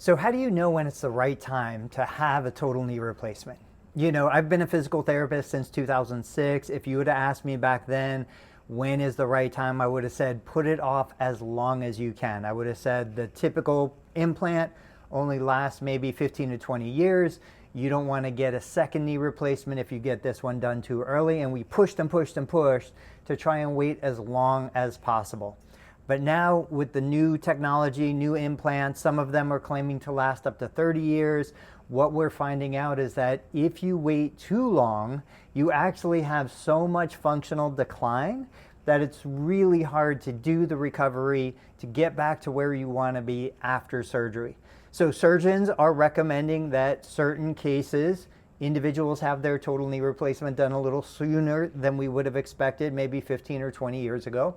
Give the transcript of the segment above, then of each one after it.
So how do you know when it's the right time to have a total knee replacement? You know, I've been a physical therapist since 2006. If you would have asked me back then, when is the right time, I would have said, put it off as long as you can. I would have said the typical implant only lasts maybe 15 to 20 years. You don't want to get a second knee replacement if you get this one done too early. And we pushed and pushed and pushed to try and wait as long as possible. But now with the new technology, new implants, some of them are claiming to last up to 30 years. What we're finding out is that if you wait too long, you actually have so much functional decline that it's really hard to do the recovery to get back to where you want to be after surgery. So surgeons are recommending that certain cases, individuals have their total knee replacement done a little sooner than we would have expected, maybe 15 or 20 years ago.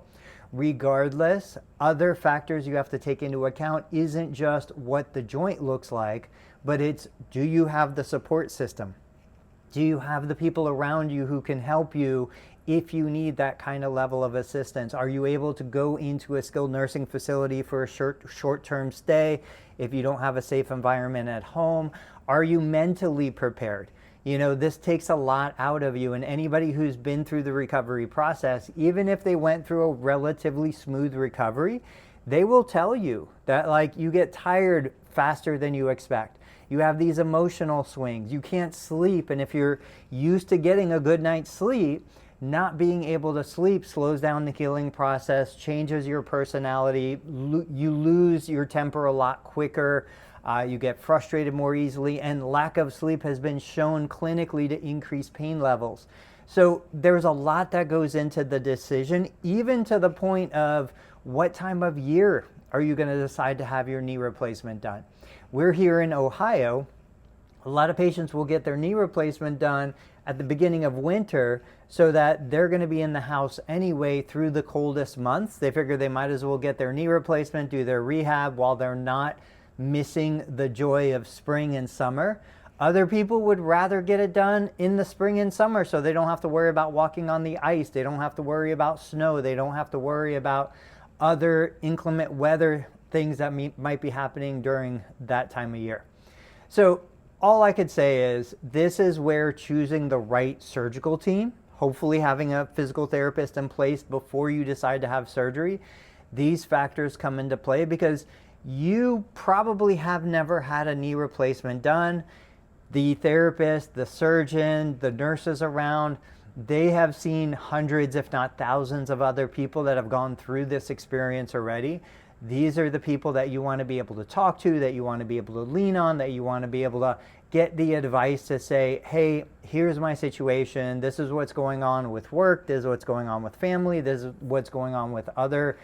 Regardless, other factors you have to take into account isn't just what the joint looks like, but it's, do you have the support system? Do you have the people around you who can help you if you need that kind of level of assistance? Are you able to go into a skilled nursing facility for a short-term stay if you don't have a safe environment at home? Are you mentally prepared? You know, this takes a lot out of you, and anybody who's been through the recovery process, even if they went through a relatively smooth recovery, they will tell you that, like, you get tired faster than you expect. You have these emotional swings. You can't sleep, and if you're used to getting a good night's sleep, not being able to sleep slows down the healing process, changes your personality, you lose your temper a lot quicker. You get frustrated more easily, and lack of sleep has been shown clinically to increase pain levels. So there's a lot that goes into the decision, even to the point of what time of year are you going to decide to have your knee replacement done. We're here in Ohio. A lot of patients will get their knee replacement done at the beginning of winter so that they're going to be in the house anyway through the coldest months. They figure they might as well get their knee replacement, do their rehab while they're not missing the joy of spring and summer. Other people would rather get it done in the spring and summer so they don't have to worry about walking on the ice. They don't have to worry about snow. They don't have to worry about other inclement weather things that might be happening during that time of year. So all I could say is this is where choosing the right surgical team, hopefully having a physical therapist in place before you decide to have surgery, these factors come into play because you probably have never had a knee replacement done. The therapist, the surgeon, the nurses around, they have seen hundreds, if not thousands, of other people that have gone through this experience already. These are the people that you want to be able to talk to, that you want to be able to lean on, that you want to be able to get the advice to say, hey, here's my situation. This is what's going on with work. This is what's going on with family. This is what's going on with other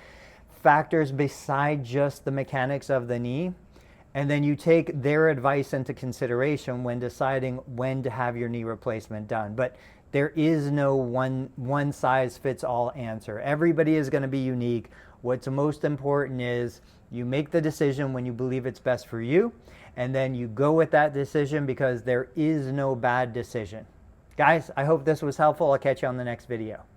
factors beside just the mechanics of the knee, and then you take their advice into consideration when deciding when to have your knee replacement done. But there is no one size fits all answer. Everybody is going to be unique. What's most important is you make the decision when you believe it's best for you, and then you go with that decision because there is no bad decision. Guys, I hope this was helpful. I'll catch you on the next video.